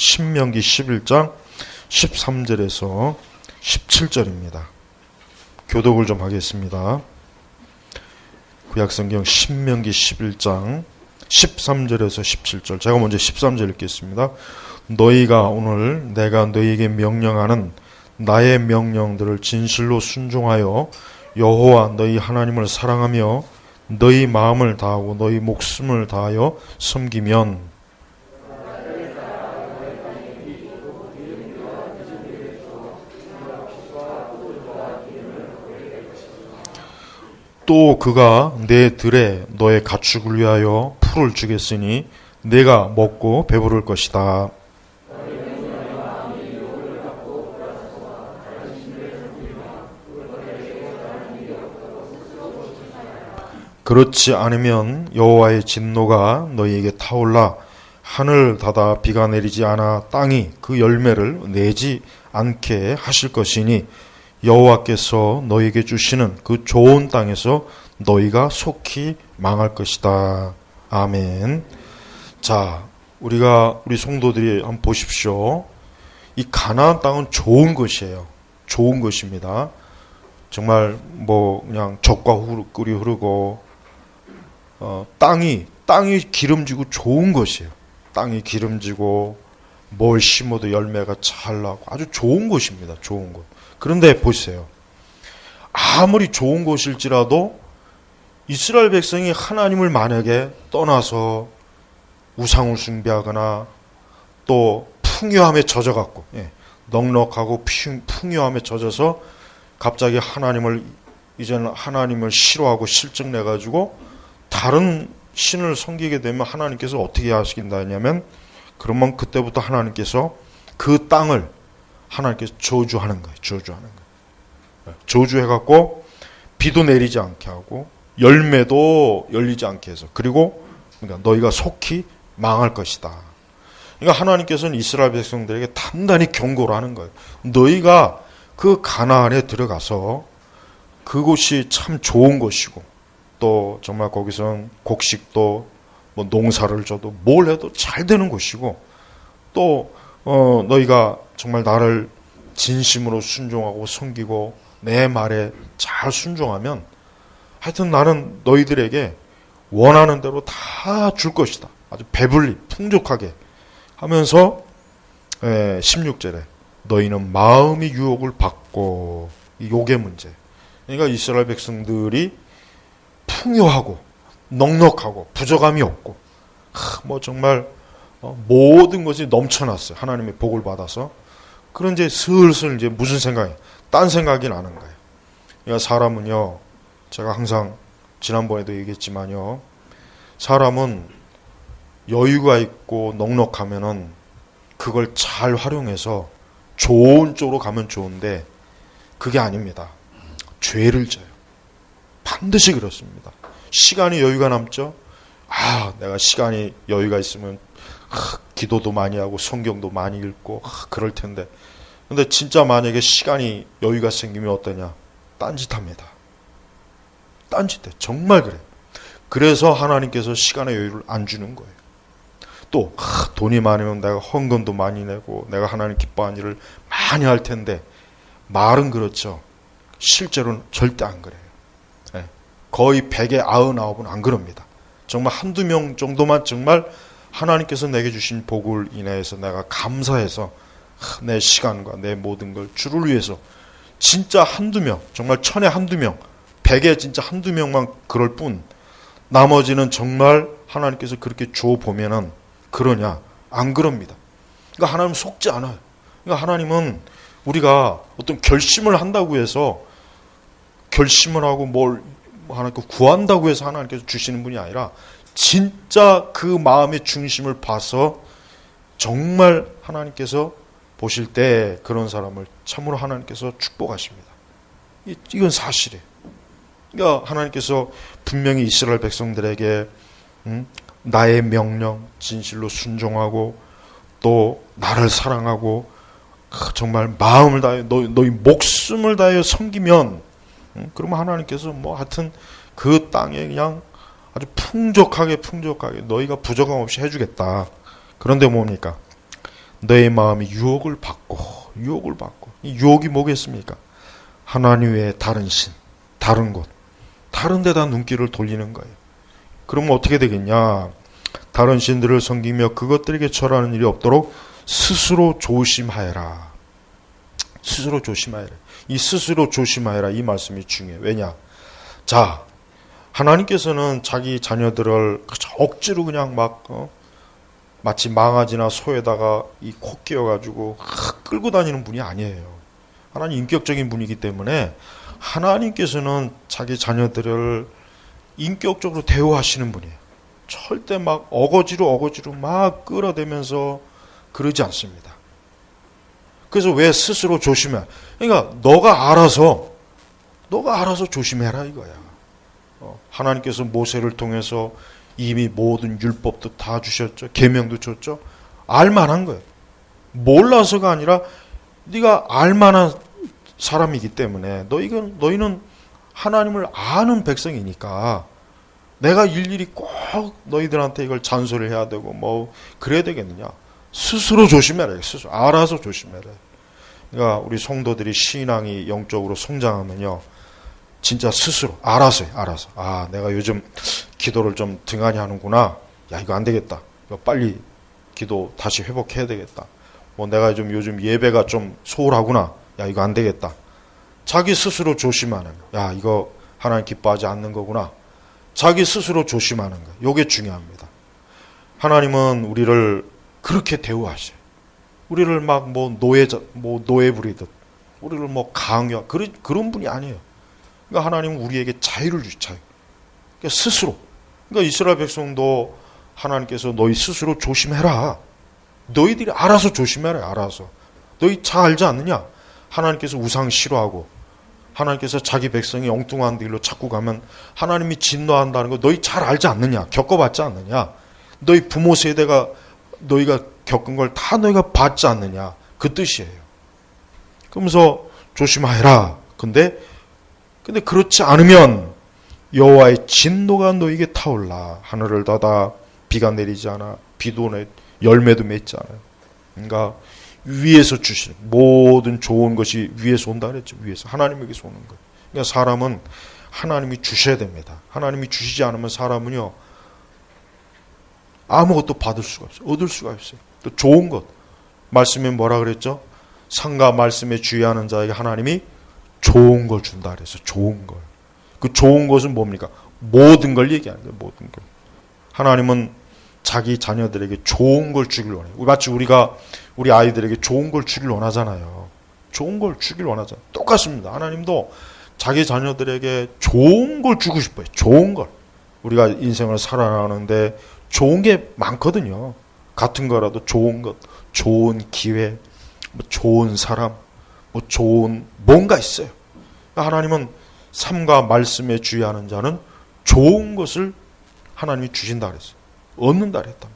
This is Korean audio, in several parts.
신명기 11장 13절에서 17절입니다. 교독을 좀 하겠습니다. 구약성경 신명기 11장 13절에서 17절. 제가 먼저 13절 읽겠습니다. 너희가 오늘 내가 너희에게 명령하는 나의 명령들을 진실로 순종하여 여호와 너희 하나님을 사랑하며 너희 마음을 다하고 너희 목숨을 다하여 섬기면 또 그가 내 들에 너의 가축을 위하여 풀을 주겠으니 내가 먹고 배부를 것이다. 그렇지 않으면 여호와의 진노가 너희에게 타올라 하늘 닫아 비가 내리지 않아 땅이 그 열매를 내지 않게 하실 것이니 여호와께서 너희에게 주시는 그 좋은 땅에서 너희가 속히 망할 것이다. 아멘. 자, 우리 성도들이 한번 보십시오. 이 가나안 땅은 좋은 것이에요. 좋은 것입니다. 정말 그냥 젖과 꿀이 흐르고 땅이 기름지고 좋은 것이에요. 땅이 기름지고 뭘 심어도 열매가 잘 나고 아주 좋은 것입니다. 좋은 것. 그런데 보세요. 아무리 좋은 것일지라도 이스라엘 백성이 하나님을 만약에 떠나서 우상을 숭배하거나 또 풍요함에 젖어갖고 넉넉하고 풍요함에 젖어서 갑자기 이제는 하나님을 싫어하고 실증내가지고 다른 신을 섬기게 되면 하나님께서 어떻게 하시긴다 하냐면 그러면 그때부터 하나님께서 그 땅을 하나님께서 저주하는 거예요. 저주해갖고 비도 내리지 않게 하고 열매도 열리지 않게 해서 그러니까 너희가 속히 망할 것이다. 그러니까 하나님께서는 이스라엘 백성들에게 단단히 경고를 하는 거예요. 너희가 그 가나안에 들어가서 그곳이 참 좋은 곳이고 또 정말 거기서는 곡식도 농사를 져도 뭘 해도 잘 되는 곳이고 또 너희가 정말 나를 진심으로 순종하고 섬기고 내 말에 잘 순종하면 하여튼 나는 너희들에게 원하는 대로 다 줄 것이다. 아주 배불리 풍족하게 하면서 16절에 너희는 마음의 유혹을 받고 요게 문제. 그러니까 이스라엘 백성들이 풍요하고 넉넉하고 부족함이 없고 정말 모든 것이 넘쳐났어요. 하나님의 복을 받아서. 그런 이제 슬슬 이제 무슨 생각이 딴 생각이 나는 거예요. 그러니까 사람은요, 제가 항상 지난번에도 얘기했지만요, 사람은 여유가 있고 넉넉하면은 그걸 잘 활용해서 좋은 쪽으로 가면 좋은데 그게 아닙니다. 죄를 져요. 반드시 그렇습니다. 시간이 여유가 남죠? 내가 시간이 여유가 있으면 기도도 많이 하고 성경도 많이 읽고 그럴 텐데. 근데 진짜 만약에 시간이 여유가 생기면 어떠냐? 딴짓합니다. 딴짓해. 정말 그래. 그래서 하나님께서 시간의 여유를 안 주는 거예요. 또 돈이 많으면 내가 헌금도 많이 내고 내가 하나님 기뻐하는 일을 많이 할 텐데 말은 그렇죠. 실제로는 절대 안 그래요. 거의 100에 99은 안 그럽니다. 정말 한두 명 정도만 정말 하나님께서 내게 주신 복을 인해서 내가 감사해서 내 시간과 내 모든 걸 주를 위해서 진짜 한두 명, 정말 천에 한두 명, 100에 진짜 한두 명만 그럴 뿐 나머지는 정말 하나님께서 그렇게 주어 보면은 그러냐? 안 그럽니다. 그러니까 하나님 속지 않아요. 그러니까 하나님은 우리가 어떤 결심을 한다고 해서 결심을 하고 하나님께 구한다고 해서 하나님께서 주시는 분이 아니라 진짜 그 마음의 중심을 봐서 정말 하나님께서 보실 때 그런 사람을 참으로 하나님께서 축복하십니다. 이건 사실이에요. 그러니까 하나님께서 분명히 이스라엘 백성들에게 나의 명령 진실로 순종하고 또 나를 사랑하고 정말 마음을 다해 너희 목숨을 다해 섬기면 그러면 하나님께서 하여튼 그 땅에 그냥 아주 풍족하게 너희가 부족함 없이 해주겠다. 그런데 뭡니까? 너의 마음이 유혹을 받고 이 유혹이 뭐겠습니까? 하나님 외에 다른 신, 다른 곳, 다른 데다 눈길을 돌리는 거예요. 그러면 어떻게 되겠냐? 다른 신들을 섬기며 그것들에게 절하는 일이 없도록 스스로 조심하여라. 스스로 조심하여라. 이 스스로 조심하여라 이 말씀이 중요해요. 왜냐? 자, 하나님께서는 자기 자녀들을 억지로 그냥 막 마치 망아지나 소에다가 이 코 끼워가지고 끌고 다니는 분이 아니에요. 하나님 인격적인 분이기 때문에 하나님께서는 자기 자녀들을 인격적으로 대우하시는 분이에요. 절대 막 어거지로 막 끌어대면서 그러지 않습니다. 그래서 왜 스스로 조심해? 그러니까 너가 알아서 조심해라 이거야. 하나님께서 모세를 통해서 이미 모든 율법도 다 주셨죠. 계명도 줬죠. 알만한 거예요. 몰라서가 아니라 네가 알만한 사람이기 때문에 너희는 하나님을 아는 백성이니까 내가 일일이 꼭 너희들한테 이걸 잔소리를 해야 되고 뭐 그래야 되겠느냐. 스스로 조심해라. 스스로 알아서 조심해라. 그러니까 우리 성도들이 신앙이 영적으로 성장하면요. 진짜 스스로 알아서. 아, 내가 요즘 기도를 좀 등한히 하는구나. 야, 이거 안 되겠다. 이거 빨리 기도 다시 회복해야 되겠다. 뭐 내가 요즘 예배가 좀 소홀하구나. 야, 이거 안 되겠다. 자기 스스로 조심하는 거. 야, 이거 하나님 기뻐하지 않는 거구나. 자기 스스로 조심하는 거. 이게 중요합니다. 하나님은 우리를 그렇게 대우하셔요. 우리를 막 노예 부리듯 우리를 뭐 강요 그런 분이 아니에요. 그러니까 하나님은 우리에게 자유를 주셔요. 그러니까 스스로. 그러니까 이스라엘 백성도 하나님께서 너희 스스로 조심해라. 너희들이 알아서 조심해라. 알아서. 너희 잘 알지 않느냐? 하나님께서 우상 싫어하고 하나님께서 자기 백성이 엉뚱한 길로 자꾸 가면 하나님이 진노한다는 거 너희 잘 알지 않느냐? 겪어봤지 않느냐? 너희 부모 세대가 너희가 겪은 걸 다 너희가 봤지 않느냐? 그 뜻이에요. 그러면서 조심하여라. 근데 그렇지 않으면 여호와의 진노가 너희에게 타올라. 하늘을 닫아 비가 내리지 않아. 열매도 맺지 않아요. 그러니까 위에서 주시는 모든 좋은 것이 위에서 온다 그랬죠. 위에서 하나님에게서 오는 거예요. 그러니까 사람은 하나님이 주셔야 됩니다. 하나님이 주시지 않으면 사람은요 아무것도 받을 수가 없어요. 얻을 수가 없어요. 또 좋은 것 말씀에 뭐라 그랬죠? 상과 말씀에 주의하는 자에게 하나님이 좋은 걸 준다 그래서 좋은 걸. 그 좋은 것은 뭡니까? 모든 걸 얘기하는 거예요. 모든 걸. 하나님은 자기 자녀들에게 좋은 걸 주길 원해요. 마치 우리가 우리 아이들에게 좋은 걸 주길 원하잖아요. 좋은 걸 주길 원하잖아요. 똑같습니다. 하나님도 자기 자녀들에게 좋은 걸 주고 싶어요. 좋은 걸. 우리가 인생을 살아가는데 좋은 게 많거든요. 같은 거라도 좋은 것, 좋은 기회, 좋은 사람, 좋은 뭔가 있어요. 하나님은 삶과 말씀에 주의하는 자는 좋은 것을 하나님이 주신다 그랬어요. 얻는다 그랬단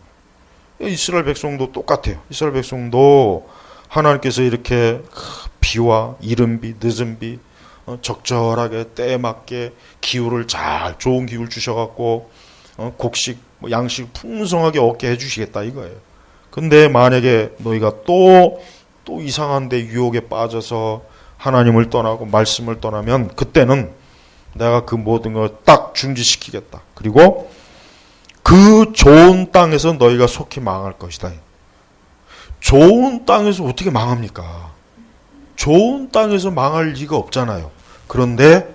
말이에요. 이스라엘 백성도 똑같아요. 이스라엘 백성도 하나님께서 이렇게 비와 이른 비, 늦은 비, 적절하게 때에 맞게 기후를 좋은 기후를 주셔갖고 곡식, 양식 풍성하게 얻게 해주시겠다 이거예요. 근데 만약에 너희가 또 이상한데 유혹에 빠져서 하나님을 떠나고 말씀을 떠나면 그때는 내가 그 모든 걸 딱 중지시키겠다. 그리고 그 좋은 땅에서 너희가 속히 망할 것이다. 좋은 땅에서 어떻게 망합니까? 좋은 땅에서 망할 리가 없잖아요. 그런데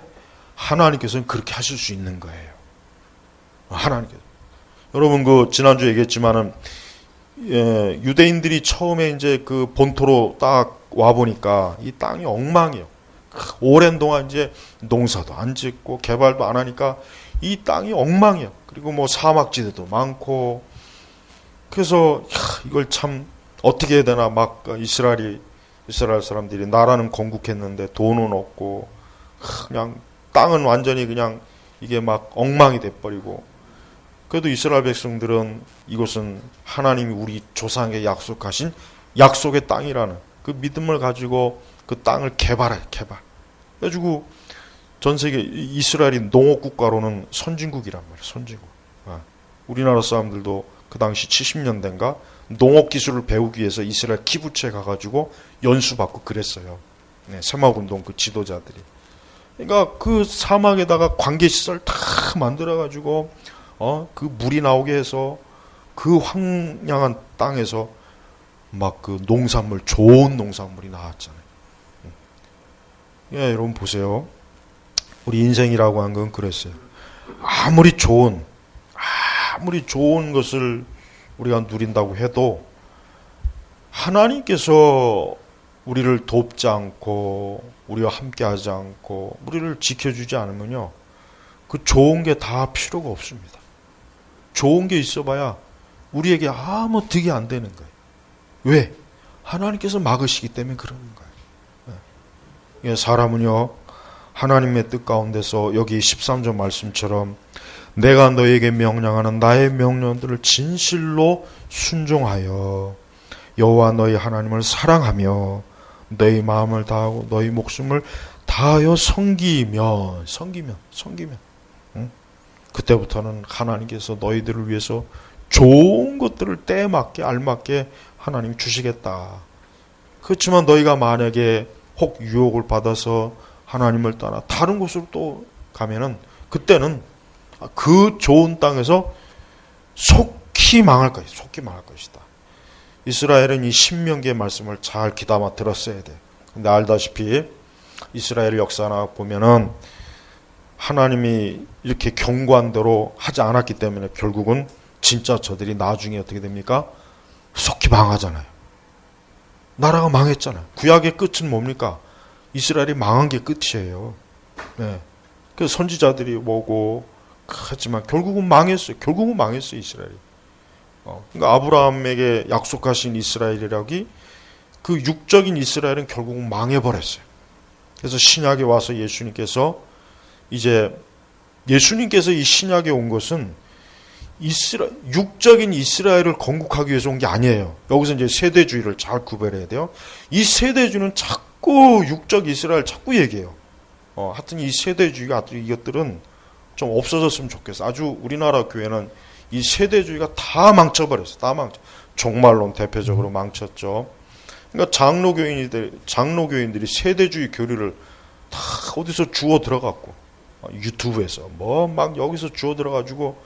하나님께서는 그렇게 하실 수 있는 거예요. 하나님께서. 여러분 지난주에 얘기했지만은 유대인들이 처음에 이제 그 본토로 딱 와 보니까 이 땅이 엉망이에요. 오랜 동안 이제 농사도 안 짓고 개발도 안 하니까 이 땅이 엉망이에요. 그리고 사막지대도 많고 그래서 이걸 참 어떻게 해야 되나 막 이스라엘 사람들이 나라는 건국했는데 돈은 없고 그냥 땅은 완전히 그냥 이게 막 엉망이 돼버리고 그래도 이스라엘 백성들은 이곳은 하나님이 우리 조상에게 약속하신 약속의 땅이라는 그 믿음을 가지고 그 땅을 개발. 그래가지고 전 세계 이스라엘이 농업 국가로는 선진국이란 말이에요. 선진국. 우리나라 사람들도 그 당시 70년대인가 농업 기술을 배우기 위해서 이스라엘 키부츠에 가가지고 연수받고 그랬어요. 네, 새막운동 그 지도자들이. 그러니까 그 사막에다가 관계시설 다 만들어가지고 그 물이 나오게 해서 그 황량한 땅에서 막 그 농산물, 좋은 농산물이 나왔잖아요. 예, 여러분 보세요. 우리 인생이라고 한 건 그랬어요. 아무리 좋은 것을 우리가 누린다고 해도 하나님께서 우리를 돕지 않고 우리와 함께하지 않고 우리를 지켜주지 않으면요, 그 좋은 게 다 필요가 없습니다. 좋은 게 있어봐야 우리에게 아무 득이 안 되는 거예요. 왜? 하나님께서 막으시기 때문에 그러는 거예요. 사람은요, 하나님의 뜻 가운데서 여기 13절 말씀처럼 내가 너에게 명령하는 나의 명령들을 진실로 순종하여 여호와 너희 하나님을 사랑하며 너희 마음을 다하고 너희 목숨을 다하여 섬기면 응? 그때부터는 하나님께서 너희들을 위해서 좋은 것들을 때에 맞게 알맞게 하나님 주시겠다. 그렇지만 너희가 만약에 혹 유혹을 받아서 하나님을 떠나 다른 곳으로 또 가면은 그때는 그 좋은 땅에서 속히 망할 것이다. 이스라엘은 이 신명기의 말씀을 잘 귀담아 들었어야 돼. 근데 알다시피 이스라엘 역사나 보면은 하나님이 이렇게 경고한 대로 하지 않았기 때문에 결국은 진짜 저들이 나중에 어떻게 됩니까? 속히 망하잖아요. 나라가 망했잖아요. 구약의 끝은 뭡니까? 이스라엘이 망한 게 끝이에요. 네. 그래서 선지자들이 오고 하지만 결국은 망했어요. 이스라엘이. 그러니까 아브라함에게 약속하신 이스라엘이라기 그 육적인 이스라엘은 결국은 망해버렸어요. 그래서 신약에 와서 예수님께서 이 신약에 온 것은 육적인 이스라엘을 건국하기 위해서 온 게 아니에요. 여기서 이제 세대주의를 잘 구별해야 돼요. 이 세대주의는 자꾸 육적 이스라엘 자꾸 얘기해요. 하여튼 이 세대주의가 이것들은 좀 없어졌으면 좋겠어. 아주 우리나라 교회는 이 세대주의가 다 망쳐버렸어. 종말론 대표적으로 망쳤죠. 그러니까 장로교인들이 세대주의 교리를 다 어디서 주워 들어갔고 유튜브에서 뭐 막 여기서 주워 들어가지고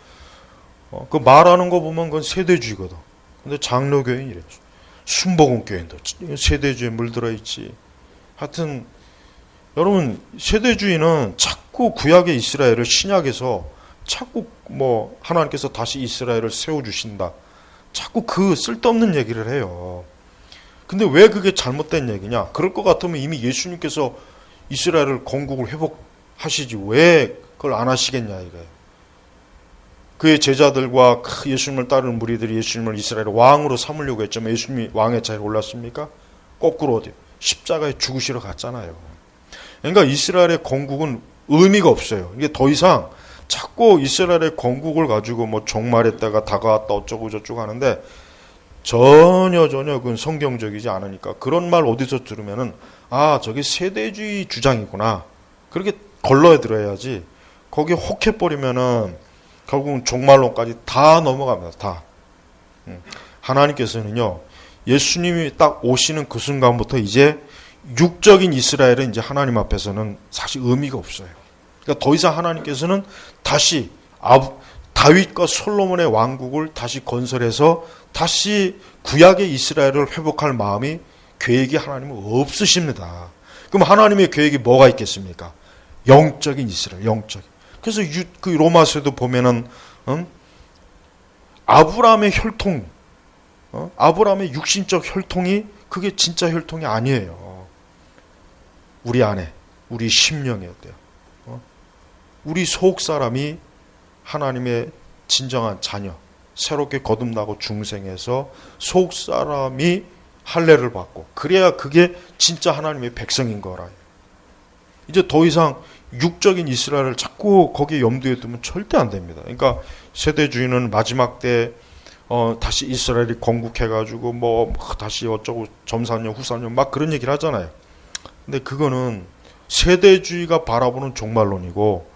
그 말하는 거 보면 그건 세대주의거든. 근데 장로교인이래. 순복음 교인도 세대주의에 물들어 있지. 하여튼 여러분 세대주의는 자꾸 구약의 이스라엘을 신약에서 자꾸 뭐 하나님께서 다시 이스라엘을 세워주신다. 자꾸 그 쓸데없는 얘기를 해요. 근데 왜 그게 잘못된 얘기냐? 그럴 것 같으면 이미 예수님께서 이스라엘을 건국을 회복하시지 왜 그걸 안 하시겠냐 이거예요. 그의 제자들과 예수님을 따르는 무리들이 예수님을 이스라엘의 왕으로 삼으려고 했지만 예수님이 왕의 자리에 올랐습니까? 거꾸로 어디요? 십자가에 죽으시러 갔잖아요. 그러니까 이스라엘의 건국은 의미가 없어요. 이게 더 이상 자꾸 이스라엘의 건국을 가지고 뭐 종말의 때가 다가왔다 어쩌고 저쩌고 하는데 전혀 그건 성경적이지 않으니까 그런 말 어디서 들으면은 저게 세대주의 주장이구나. 그렇게 걸러야 들어야지. 거기에 혹해버리면은 결국은 종말론까지 다 넘어갑니다. 다. 하나님께서는요, 예수님이 딱 오시는 그 순간부터 이제 육적인 이스라엘은 이제 하나님 앞에서는 사실 의미가 없어요. 그러니까 더 이상 하나님께서는 다시 다윗과 솔로몬의 왕국을 다시 건설해서 다시 구약의 이스라엘을 회복할 마음이 계획이 하나님은 없으십니다. 그럼 하나님의 계획이 뭐가 있겠습니까? 영적인 이스라엘, 영적인. 그래서 그 로마서에도 보면은 아브라함의 혈통, 아브라함의 육신적 혈통이 그게 진짜 혈통이 아니에요. 우리 안에, 우리 심령에 어때요? 우리 속 사람이 하나님의 진정한 자녀, 새롭게 거듭나고 중생해서 속 사람이 할례를 받고 그래야 그게 진짜 하나님의 백성인 거라. 이제 더 이상 육적인 이스라엘을 자꾸 거기에 염두에 두면 절대 안 됩니다. 그러니까 세대주의는 마지막 때 다시 이스라엘이 건국해가지고 뭐 다시 어쩌고 점산년 후산년 막 그런 얘기를 하잖아요. 근데 그거는 세대주의가 바라보는 종말론이고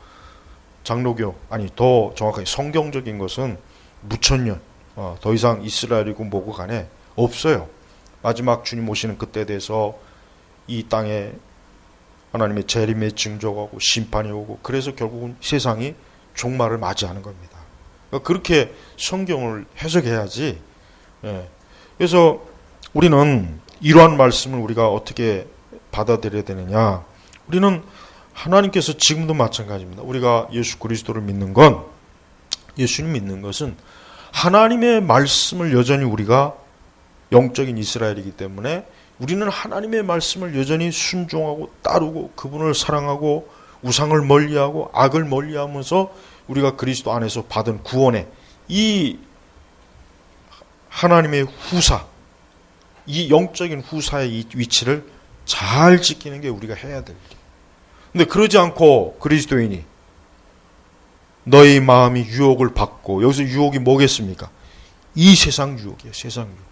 장로교 더 정확하게 성경적인 것은 무천년 더 이상 이스라엘이고 뭐고 간에 없어요. 마지막 주님 오시는 그때 돼서 이 땅에 하나님의 재림의 징조가 오고 심판이 오고, 그래서 결국은 세상이 종말을 맞이하는 겁니다. 그러니까 그렇게 성경을 해석해야지. 그래서 우리는 이러한 말씀을 우리가 어떻게 받아들여야 되느냐. 우리는 하나님께서 지금도 마찬가지입니다. 우리가 예수 그리스도를 믿는 건, 예수님 믿는 것은 하나님의 말씀을 여전히 우리가 영적인 이스라엘이기 때문에 우리는 하나님의 말씀을 여전히 순종하고 따르고 그분을 사랑하고 우상을 멀리하고 악을 멀리하면서 우리가 그리스도 안에서 받은 구원의 이 하나님의 후사, 이 영적인 후사의 이 위치를 잘 지키는 게 우리가 해야 될 일. 근데 그러지 않고 그리스도인이 너희 마음이 유혹을 받고, 여기서 유혹이 뭐겠습니까? 이 세상 유혹이에요. 세상 유혹.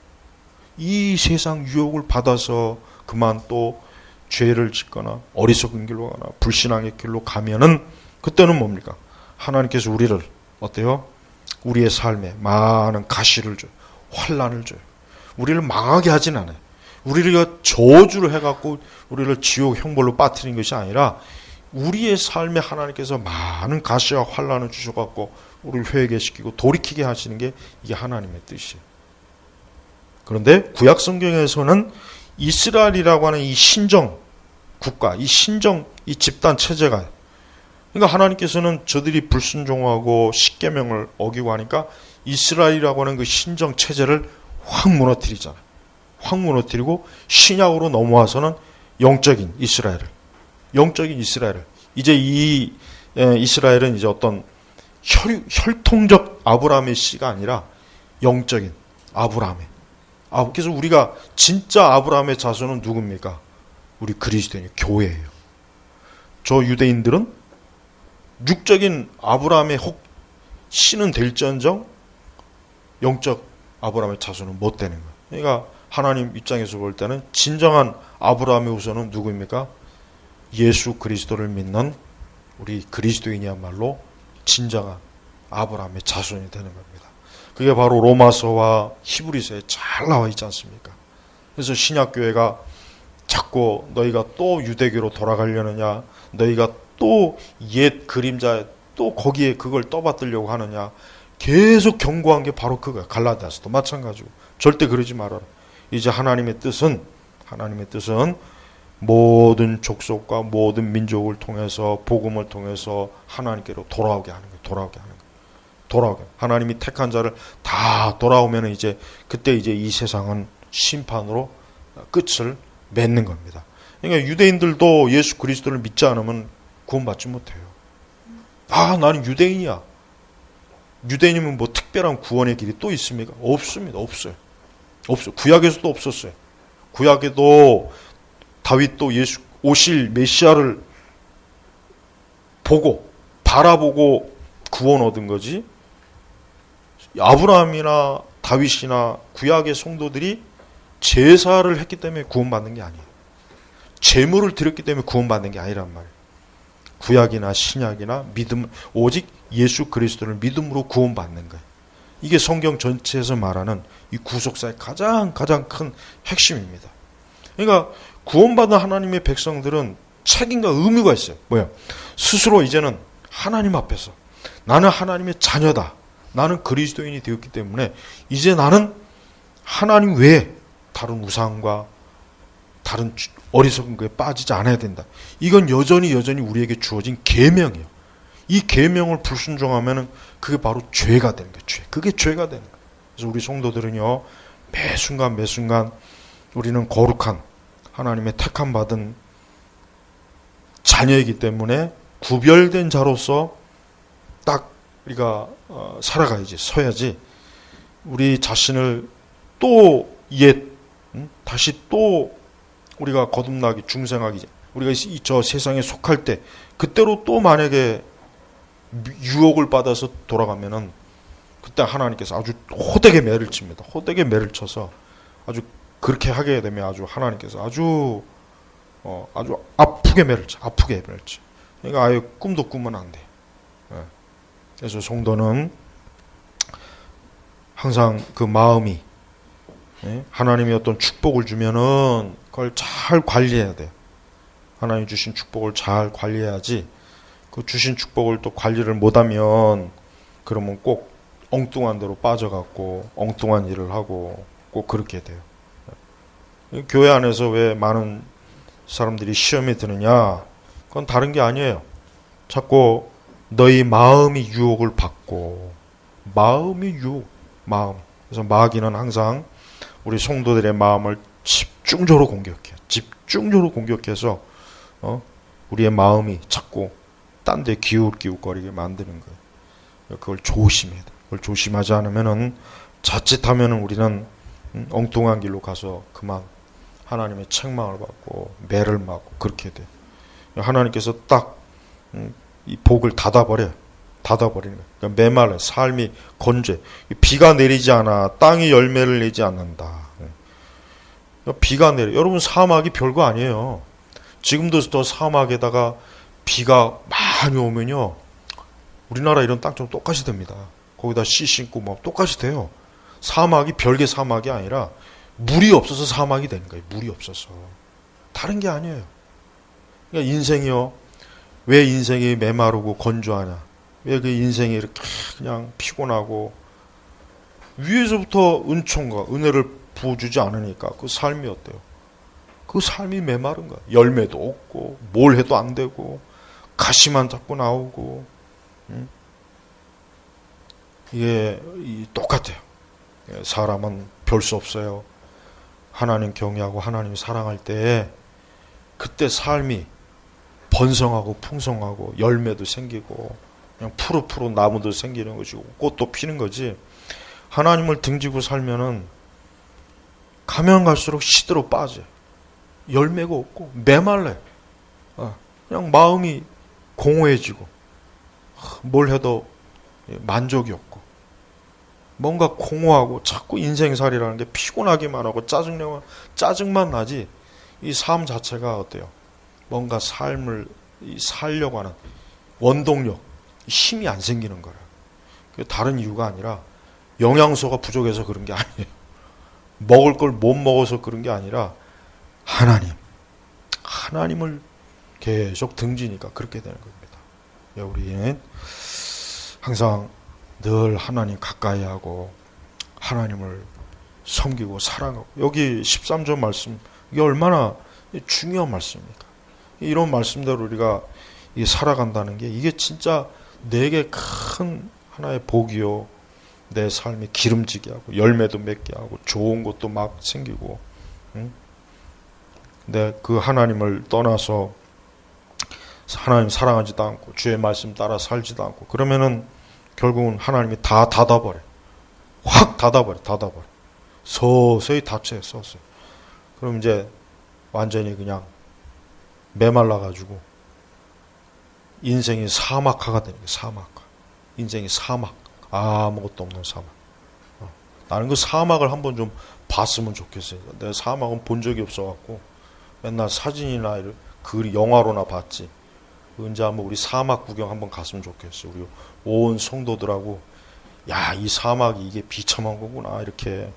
이 세상 유혹을 받아서 그만 또 죄를 짓거나 어리석은 길로 가나 불신앙의 길로 가면은 그때는 뭡니까? 하나님께서 우리를 어때요? 우리의 삶에 많은 가시를 줘요. 환난을 줘요. 우리를 망하게 하진 않아요. 우리가 저주를 해갖고 우리를 지옥 형벌로 빠뜨린 것이 아니라 우리의 삶에 하나님께서 많은 가시와 환난을 주셔갖고 우리를 회개시키고 돌이키게 하시는 게 이게 하나님의 뜻이에요. 그런데 구약 성경에서는 이스라엘이라고 하는 이 신정 국가, 이 신정, 이 집단 체제가, 그러니까 하나님께서는 저들이 불순종하고 십계명을 어기고 하니까 이스라엘이라고 하는 그 신정 체제를 확 무너뜨리잖아요. 확 무너뜨리고 신약으로 넘어와서는 영적인 이스라엘을, 이제 이 이스라엘은 이제 어떤 혈통적 아브라함의 씨가 아니라 영적인 아브라함의. 그래서 우리가 진짜 아브라함의 자손은 누굽니까? 우리 그리스도인이 교회예요. 저 유대인들은 육적인 아브라함의 씨는 될지언정 영적 아브라함의 자손은 못 되는 거예요. 그러니까 하나님 입장에서 볼 때는 진정한 아브라함의 후손은 누구입니까? 예수 그리스도를 믿는 우리 그리스도인이야말로 진정한 아브라함의 자손이 되는 겁니다. 그게 바로 로마서와 히브리서에 잘 나와 있지 않습니까? 그래서 신약교회가 자꾸 너희가 또 유대교로 돌아가려느냐, 너희가 또 옛 그림자에 또 거기에 그걸 떠받들려고 하느냐, 계속 경고한 게 바로 그거야. 갈라디아서도 마찬가지고. 절대 그러지 말아라. 이제 하나님의 뜻은 모든 족속과 모든 민족을 통해서 복음을 통해서 하나님께로 돌아오게 하는 거예요. 돌아오게. 하나님이 택한 자를 다 돌아오면 이제 그때 이제 이 세상은 심판으로 끝을 맺는 겁니다. 그러니까 유대인들도 예수 그리스도를 믿지 않으면 구원받지 못해요. 나는 유대인이야. 유대인이면 뭐 특별한 구원의 길이 또 있습니까? 없습니다. 없어요. 구약에서도 없었어요. 구약에도 다윗도 예수 오실 메시아를 바라보고 구원 얻은 거지. 아브라함이나 다윗이나 구약의 성도들이 제사를 했기 때문에 구원받는 게 아니에요. 제물을 드렸기 때문에 구원받는 게 아니란 말이에요. 구약이나 신약이나 믿음, 오직 예수 그리스도를 믿음으로 구원받는 거예요. 이게 성경 전체에서 말하는 이 구속사의 가장 큰 핵심입니다. 그러니까 구원받은 하나님의 백성들은 책임과 의무가 있어요. 뭐야? 스스로 이제는 하나님 앞에서 나는 하나님의 자녀다. 나는 그리스도인이 되었기 때문에 이제 나는 하나님 외에 다른 우상과 다른 어리석은 거에 빠지지 않아야 된다. 이건 여전히 우리에게 주어진 계명이에요. 이 계명을 불순종하면 그게 바로 죄가 되는 거예요. 그게 죄가 되는 거예요. 그래서 우리 성도들은요, 매 순간 우리는 거룩한 하나님의 택함 받은 자녀이기 때문에 구별된 자로서 딱 우리가 살아가야지, 서야지. 우리 자신을 또 다시 또 우리가 거듭나기, 중생하기, 우리가 저 세상에 속할 때 그때로 또 만약에 유혹을 받아서 돌아가면은 그때 하나님께서 아주 호되게 매를 칩니다. 호되게 매를 쳐서 아주 그렇게 하게 되면 아주 하나님께서 아주 아프게 매를 쳐. 그러니까 아예 꿈도 꾸면 안 돼. 그래서 성도는 항상 그 마음이, 하나님이 어떤 축복을 주면은 그걸 잘 관리해야 돼요. 하나님 주신 축복을 잘 관리해야지, 그 주신 축복을 또 관리를 못하면 그러면 꼭 엉뚱한 데로 빠져갖고 엉뚱한 일을 하고 꼭 그렇게 돼요. 교회 안에서 왜 많은 사람들이 시험에 드느냐? 그건 다른 게 아니에요. 자꾸 너희 마음이 유혹을 받고, 마음이 유혹, 마음. 그래서 마귀는 항상 우리 성도들의 마음을 집중적으로 공격해요. 집중적으로 공격해서 우리의 마음이 자꾸 딴 데 기웃기웃거리게 만드는 거예요. 그걸 조심해야 돼. 그걸 조심하지 않으면은 자칫하면은 우리는 엉뚱한 길로 가서 그만 하나님의 책망을 받고 매를 맞고 그렇게 돼. 하나님께서 딱 이 복을 닫아버려요. 닫아버리는 거예요. 그러니까 메말라, 삶이 건조해. 비가 내리지 않아 땅이 열매를 내지 않는다. 비가 내려. 여러분, 사막이 별거 아니에요. 지금도 더 사막에다가 비가 많이 오면요, 우리나라 이런 땅처럼 똑같이 됩니다. 거기다 씨 심고 막 똑같이 돼요. 사막이 별개 사막이 아니라 물이 없어서 사막이 되는 거예요. 물이 없어서. 다른 게 아니에요. 그러니까 인생이요, 왜 인생이 메마르고 건조하냐? 왜 그 인생이 이렇게 그냥 피곤하고, 위에서부터 은총과 은혜를 부어주지 않으니까 그 삶이 어때요? 그 삶이 메마른 거야. 열매도 없고 뭘 해도 안 되고 가시만 자꾸 나오고. 이게 똑같아요. 사람은 별 수 없어요. 하나님 경외하고 하나님 사랑할 때 그때 삶이 번성하고 풍성하고 열매도 생기고 그냥 푸르푸르 나무도 생기는 것이고 꽃도 피는 거지. 하나님을 등지고 살면은 가면 갈수록 시들어 빠져요. 열매가 없고 메말라요. 그냥 마음이 공허해지고 뭘 해도 만족이 없고 뭔가 공허하고 자꾸 인생살이라는 게 피곤하기만 하고 짜증만 나지, 이 삶 자체가 어때요? 뭔가 삶을 살려고 하는 원동력, 힘이 안 생기는 거예요. 다른 이유가 아니라 영양소가 부족해서 그런 게 아니에요. 먹을 걸 못 먹어서 그런 게 아니라 하나님을 계속 등지니까 그렇게 되는 겁니다. 우리는 항상 늘 하나님 가까이 하고 하나님을 섬기고 사랑하고, 여기 13절 말씀, 이게 얼마나 중요한 말씀입니까? 이런 말씀대로 우리가 살아간다는 게 이게 진짜 내게 큰 하나의 복이요, 내 삶이 기름지게 하고 열매도 맺게 하고 좋은 것도 막 생기고, 내 그 하나님을 떠나서 하나님 사랑하지도 않고 주의 말씀 따라 살지도 않고 그러면은 결국은 하나님이 다 닫아버려. 확 닫아버려. 서서히 닫혀요. 서서히. 그럼 이제 완전히 그냥 메말라가지고 인생이 사막화가 되는 거예요. 사막화. 인생이 사막. 아무것도 없는 사막. 나는 그 사막을 한번 좀 봤으면 좋겠어요. 내가 사막은 본 적이 없어갖고 맨날 사진이나 그 영화로나 봤지. 언제 한번 우리 사막 구경 한번 갔으면 좋겠어요. 우리 온 성도들하고, 야, 이 사막이 이게 비참한 거구나, 이렇게.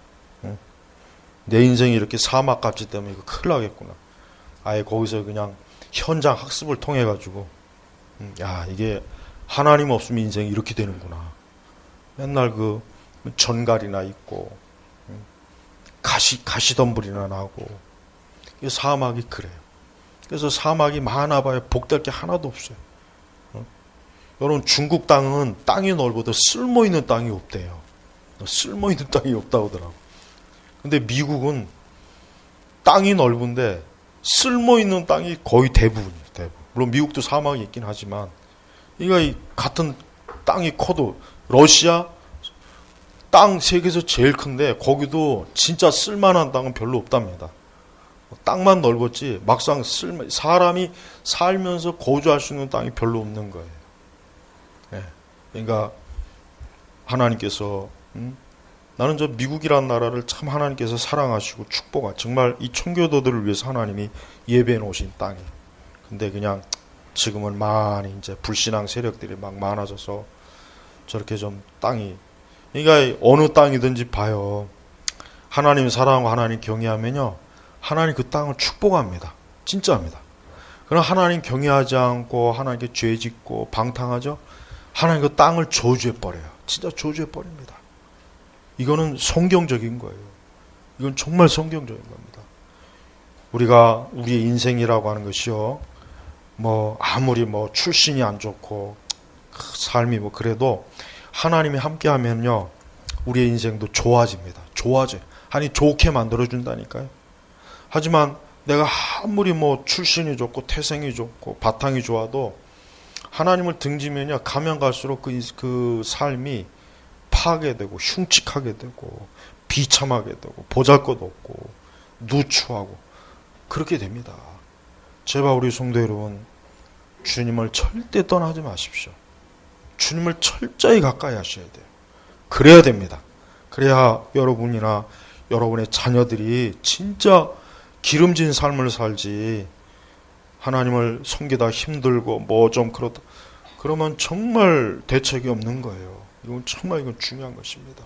내 인생이 이렇게 사막같이 되면 이거 큰일 나겠구나. 아예 거기서 그냥 현장 학습을 통해 가지고, 야, 이게 하나님 없으면 인생이 이렇게 되는구나. 맨날 그 전갈이나 있고 가시덤불이나 나고, 이 사막이 그래요. 그래서 사막이 많아봐야 복될 게 하나도 없어요. 여러분, 중국 땅은 땅이 넓어도 쓸모있는 땅이 없대요. 쓸모있는 땅이 없다고 하더라고. 근데 미국은 땅이 넓은데 쓸모있는 땅이 거의 대부분이에요. 대부분. 물론 미국도 사막이 있긴 하지만, 이거 같은 땅이 커도, 러시아 땅 세계에서 제일 큰데 거기도 진짜 쓸만한 땅은 별로 없답니다. 땅만 넓었지 막상 사람이 살면서 거주할 수 있는 땅이 별로 없는 거예요. 그러니까 하나님께서 나는 저 미국이라는 나라를 참 하나님께서 사랑하시고 축복하, 정말 이 청교도들을 위해서 하나님이 예배해 놓으신 땅이에요. 근데 그냥 지금은 많이 이제 불신앙 세력들이 막 많아져서 저렇게 좀 땅이 그러니까 어느 땅이든지 봐요. 하나님 사랑하고 하나님 경외하면요, 하나님 그 땅을 축복합니다. 진짜입니다. 그러나 하나님 경외하지 않고 하나님께 죄 짓고 방탕하죠? 하나님 그 땅을 저주해 버려요. 진짜 저주해 버립니다. 이거는 성경적인 거예요. 이건 정말 성경적인 겁니다. 우리가 우리의 인생이라고 하는 것이요, 뭐 아무리 뭐 출신이 안 좋고 삶이 뭐 그래도 하나님이 함께하면요, 우리의 인생도 좋아집니다. 좋아져. 아니 좋게 만들어 준다니까요. 하지만 내가 아무리 뭐 출신이 좋고 태생이 좋고 바탕이 좋아도 하나님을 등지면요, 가면 갈수록 그 삶이 파괴되고 흉측하게 되고 비참하게 되고 보잘것없고 누추하고 그렇게 됩니다. 제발 우리 성도 여러분, 주님을 절대 떠나지 마십시오. 주님을 철저히 가까이 하셔야 돼요. 그래야 됩니다. 그래야 여러분이나 여러분의 자녀들이 진짜 기름진 삶을 살지, 하나님을 섬기다 힘들고 뭐 좀 그러다 그러면 정말 대책이 없는 거예요. 이건 정말 중요한 것입니다.